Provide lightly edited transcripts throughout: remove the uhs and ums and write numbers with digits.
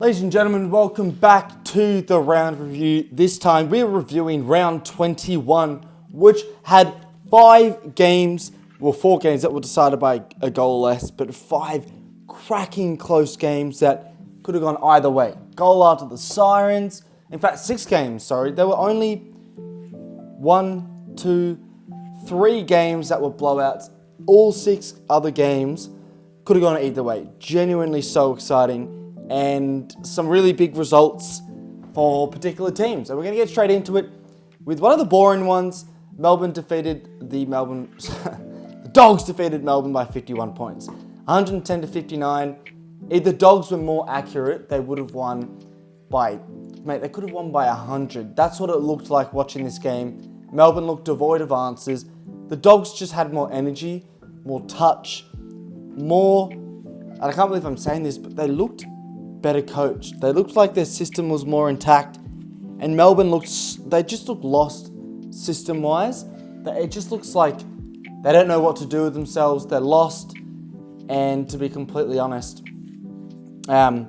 Ladies and gentlemen, welcome back to the round review. This time we're reviewing round 21, which had 4 games that were decided by a goal less, but 5 cracking close games that could have gone either way. Goal after the sirens. In fact, 6 games, sorry. There were only 3 games that were blowouts. All 6 other games could have gone either way. Genuinely so exciting. And some really big results for particular teams. So we're going to get straight into it with one of the boring ones. The Dogs defeated Melbourne by 51 points. 110 to 59. If the Dogs were more accurate, they would have won by, they could have won by 100. That's what it looked like watching this game. Melbourne looked devoid of answers. The Dogs just had more energy, more touch, more, and I can't believe I'm saying this, but they looked better coached. They looked like their system was more intact, and Melbourne they just looked lost system-wise. It just looks like they don't know what to do with themselves. They're lost, and to be completely honest, how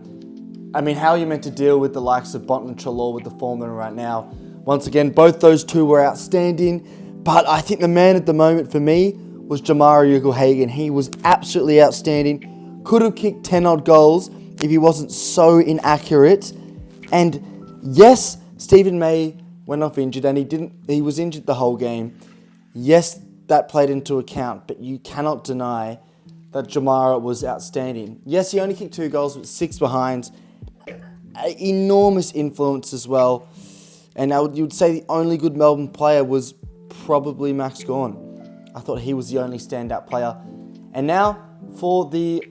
are you meant to deal with the likes of Bont and Treloar with the form they're in right now? Once again, both those two were outstanding, but I think the man at the moment for me was Jamarra Ugle-Hagan. He was absolutely outstanding. Could have kicked 10 odd goals if he wasn't so inaccurate. And yes, Stephen May went off injured, and he was injured the whole game. Yes, that played into account, but you cannot deny that Jamarra was outstanding. Yes, he only kicked 2 goals with 6 behinds. Enormous influence as well. And you would say the only good Melbourne player was probably Max Gawn. I thought he was the only standout player. And now for the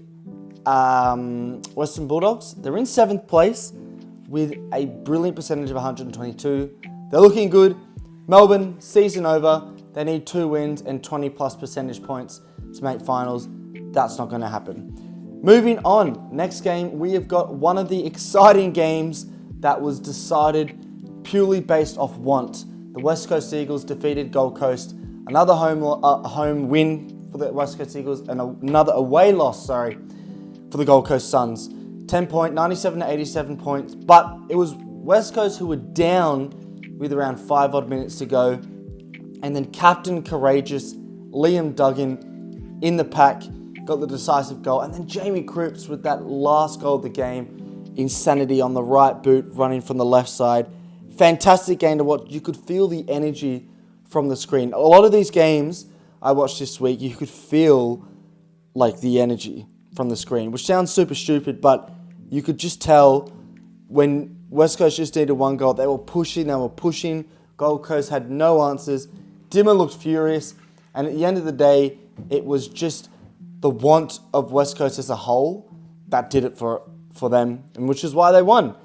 Western Bulldogs, they're in 7th place with a brilliant percentage of 122. They're looking good. Melbourne, season over. They need 2 wins and 20 plus percentage points to make finals. That's not going to happen. Moving on, next game, we have got one of the exciting games that was decided purely based off want. The West Coast Eagles defeated Gold Coast. Another home win for the West Coast Eagles, and another away loss, for the Gold Coast Suns. 97 to 87 points, but it was West Coast who were down with around 5 odd minutes to go. And then Captain Courageous Liam Duggan in the pack got the decisive goal. And then Jamie Cripps with that last goal of the game. Insanity on the right boot, running from the left side. Fantastic game to watch. You could feel the energy from the screen. A lot of these games I watched this week, you could feel like the energy from the screen, which sounds super stupid, but you could just tell when West Coast just needed 1 goal, they were pushing. Gold Coast had no answers. Dimmer looked furious, and at the end of the day, it was just the want of West Coast as a whole that did it for them, and which is why they won.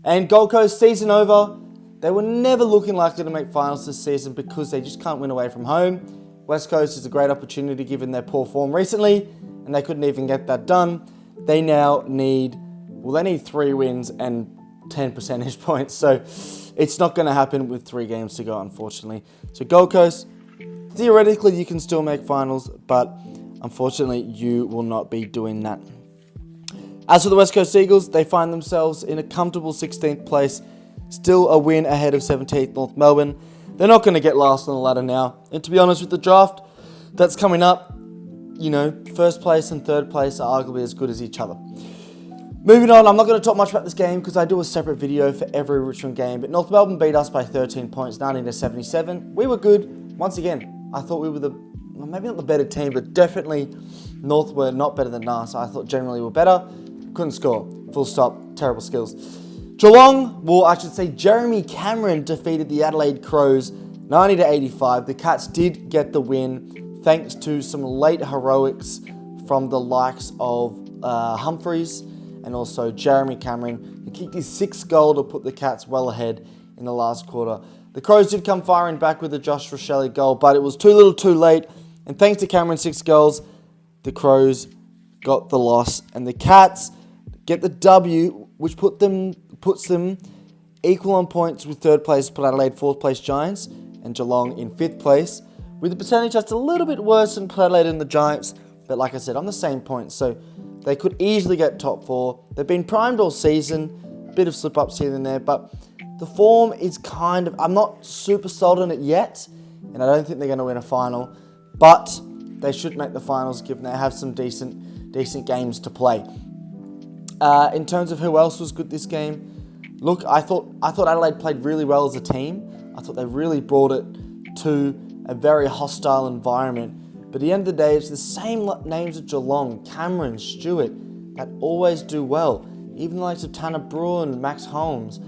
And Gold Coast, season over. They were never looking likely to make finals this season because they just can't win away from home. West Coast is a great opportunity given their poor form recently, and they couldn't even get that done. They now need 3 wins and 10 percentage points. So it's not going to happen with 3 games to go, unfortunately. So Gold Coast, theoretically you can still make finals, but unfortunately you will not be doing that. As for the West Coast Eagles, they find themselves in a comfortable 16th place, still a win ahead of 17th North Melbourne. They're not going to get last on the ladder now. And to be honest, with the draft that's coming up, 1st place and 3rd place are arguably as good as each other. Moving on, I'm not going to talk much about this game because I do a separate video for every Richmond game. But North Melbourne beat us by 13 points, 90 to 77. We were good. Once again, I thought we were maybe not the better team, but definitely North were not better than us. I thought generally we were better. Couldn't score. Full stop. Terrible skills. Jeremy Cameron defeated the Adelaide Crows 90 to 85. The Cats did get the win thanks to some late heroics from the likes of Humphreys and also Jeremy Cameron. He kicked his 6th goal to put the Cats well ahead in the last quarter. The Crows did come firing back with a Josh Rochelle goal, but it was too little too late. And thanks to Cameron's 6 goals, the Crows got the loss. And the Cats get the W, which puts them equal on points with 3rd place Port Adelaide, 4th place Giants, and Geelong in 5th place, with the percentage just a little bit worse than Port Adelaide and the Giants, but like I said, on the same points. So They could easily get top 4. They've been primed all season, bit of slip-ups here and there, but the form is kind of, I'm not super sold on it yet, and I don't think they're going to win a final, but they should make the finals given they have some decent games to play. In terms of who else was good this game, look, I thought Adelaide played really well as a team. I thought they really brought it to a very hostile environment. But at the end of the day, it's the same names of Geelong, Cameron, Stewart, that always do well. Even the likes of Tanner Bruin, Max Holmes.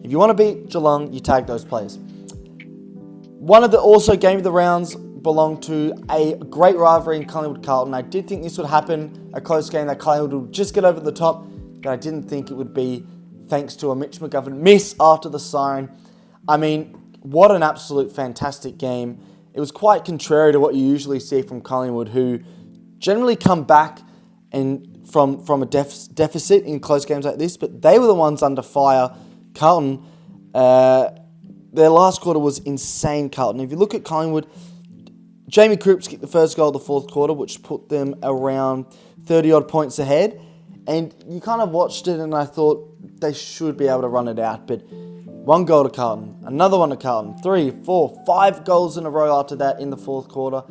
If you want to beat Geelong, you tag those players. One of the also game of the rounds belonged to a great rivalry in Collingwood-Carlton. I did think this would happen, a close game that Collingwood would just get over the top, but I didn't think it would be thanks to a Mitch McGovern miss after the siren. I mean, what an absolute fantastic game. It was quite contrary to what you usually see from Collingwood, who generally come back and from a deficit in close games like this, but they were the ones under fire. Carlton, their last quarter was insane, Carlton. If you look at Collingwood, Jamie Cripps kicked the first goal of the fourth quarter, which put them around 30-odd points ahead. And you kind of watched it and I thought they should be able to run it out. But one goal to Carlton, another one to Carlton, 3, 4, 5 goals in a row after that in the fourth quarter.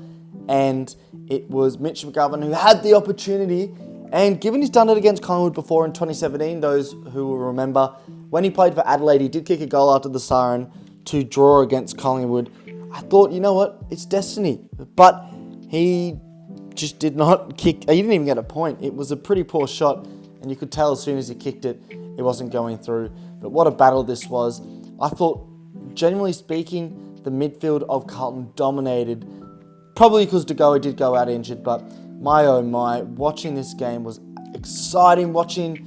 And it was Mitch McGovern who had the opportunity. And given he's done it against Collingwood before in 2017, those who will remember, when he played for Adelaide, he did kick a goal after the siren to draw against Collingwood. I thought, you know what, it's destiny. But he just did not kick. He didn't even get a point. It was a pretty poor shot, and you could tell as soon as he kicked it, it wasn't going through. But what a battle this was. I thought, generally speaking, the midfield of Carlton dominated, probably because De Goey did go out injured, but my oh my, watching this game was exciting. Watching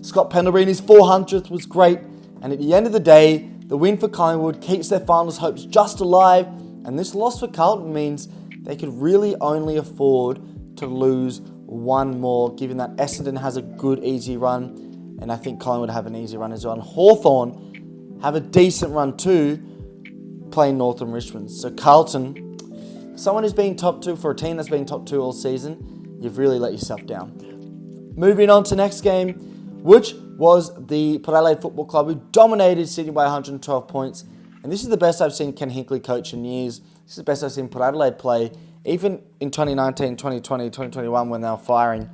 Scott Pendlebury in his 400th was great. And at the end of the day, the win for Collingwood keeps their finals hopes just alive, and this loss for Carlton means they could really only afford to lose one more, given that Essendon has a good, easy run, and I think Collingwood have an easy run as well. And Hawthorn have a decent run too, playing North and Richmond. So Carlton, someone who's been top 2 for a team that's been top 2 all season, you've really let yourself down. Moving on to next game, which was the Port Adelaide Football Club, who dominated Sydney by 112 points. And this is the best I've seen Ken Hinkley coach in years. This is the best I've seen Port Adelaide play, even in 2019, 2020, 2021 when they were firing.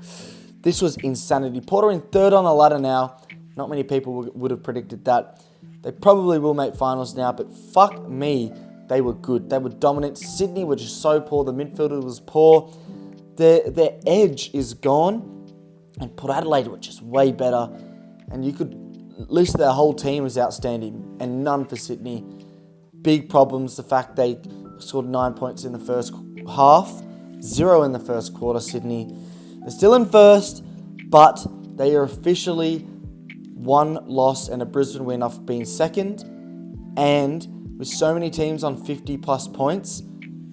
This was insanity. Port are in 3rd on the ladder now. Not many people would have predicted that. They probably will make finals now, but fuck me, they were good. They were dominant. Sydney were just so poor. The midfielder was poor. Their edge is gone. And Port Adelaide were just way better. And you could list their whole team was outstanding. And none for Sydney. Big problems. The fact they scored 9 points in the first half. 0 in the first quarter, Sydney. They're still in first. But they are officially 1 loss and a Brisbane win off being second. And with so many teams on 50 plus points,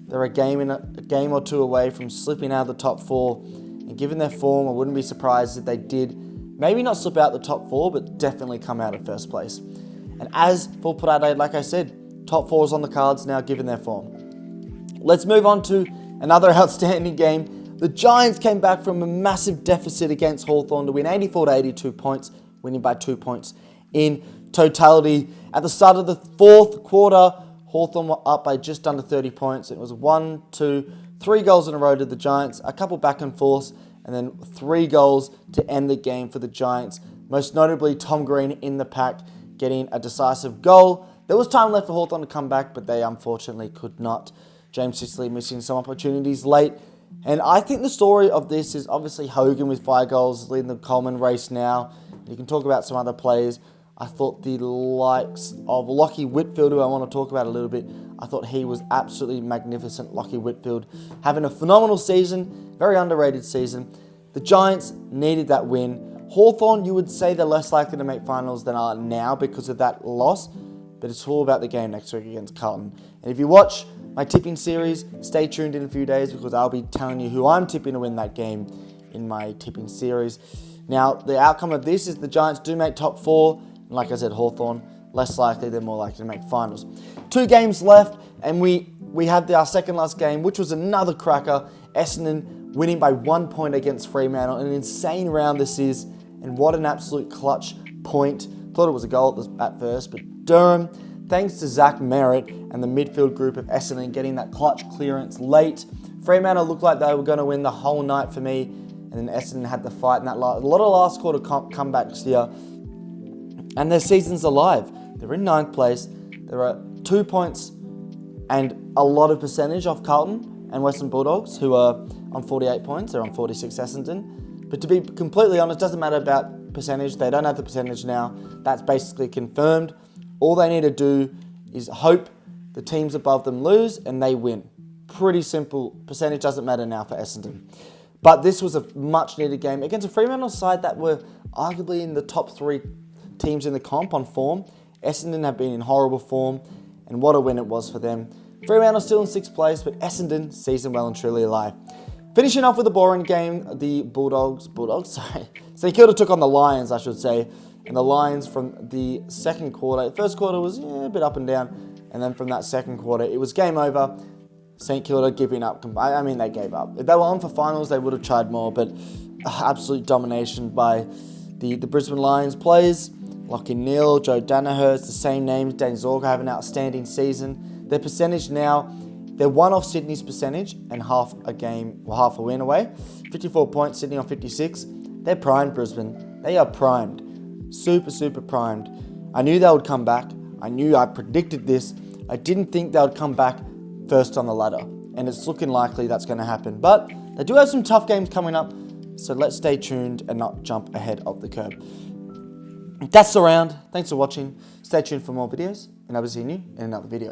they're a game or two away from slipping out of the top 4. And given their form, I wouldn't be surprised if they did maybe not slip out the top 4, but definitely come out of first place. And as for Port Adelaide, like I said, top 4 is on the cards now given their form. Let's move on to another outstanding game. The Giants came back from a massive deficit against Hawthorn to win 84 to 82 points, winning by 2 points in totality. At the start of the fourth quarter, Hawthorn were up by just under 30 points. It was 1, 2, 3 goals in a row to the Giants, a couple back and forth, and then 3 goals to end the game for the Giants. Most notably, Tom Green in the pack getting a decisive goal. There was time left for Hawthorn to come back, but they unfortunately could not. James Sicily missing some opportunities late. And I think the story of this is obviously Hogan with 5 goals leading the Coleman race now. You can talk about some other players. I thought the likes of Lachie Whitfield, who I want to talk about a little bit, I thought he was absolutely magnificent. Lachie Whitfield having a phenomenal season, very underrated season. The Giants needed that win. Hawthorn, you would say they're less likely to make finals than are now because of that loss, but it's all about the game next week against Carlton. And if you watch my tipping series, stay tuned in a few days because I'll be telling you who I'm tipping to win that game in my tipping series. Now, the outcome of this is the Giants do make top 4. And like I said, Hawthorn, less likely, they're more likely to make finals. 2 games left, and we have our second last game, which was another cracker. Essendon winning by 1 point against Fremantle. An insane round this is, and what an absolute clutch point. Thought it was a goal at first, but Durham, thanks to Zach Merritt and the midfield group of Essendon getting that clutch clearance late. Fremantle looked like they were going to win the whole night for me, and then Essendon had the fight in that a lot of last quarter comebacks here. And their season's alive. They're in 9th place. There are 2 points and a lot of percentage off Carlton and Western Bulldogs, who are on 48 points. They're on 46 Essendon. But to be completely honest, doesn't matter about percentage. They don't have the percentage now. That's basically confirmed. All they need to do is hope the teams above them lose and they win. Pretty simple. Percentage doesn't matter now for Essendon. But this was a much needed game against a Fremantle side that were arguably in the top 3 teams in the comp on form. Essendon have been in horrible form, and what a win it was for them. Fremantle still in 6th place, but Essendon season well and truly alive. Finishing off with a boring game, the Bulldogs, St Kilda took on the Lions, I should say, and the Lions from the second quarter. First quarter was a bit up and down, and then from that second quarter, it was game over. St Kilda giving up. I mean, they gave up. If they were on for finals, they would have tried more, but absolute domination by the Brisbane Lions players. Lachie Neale, Joe Danaher, it's the same names. Dane Zorko have an outstanding season. Their percentage now, they're one off Sydney's percentage and half a win away. 54 points, Sydney on 56. They're primed, Brisbane. They are primed. Super, super primed. I knew they would come back. I predicted this. I didn't think they would come back first on the ladder. And it's looking likely that's going to happen. But they do have some tough games coming up. So let's stay tuned and not jump ahead of the curve. That's the round. Thanks for watching. Stay tuned for more videos, and I'll be seeing you in another video.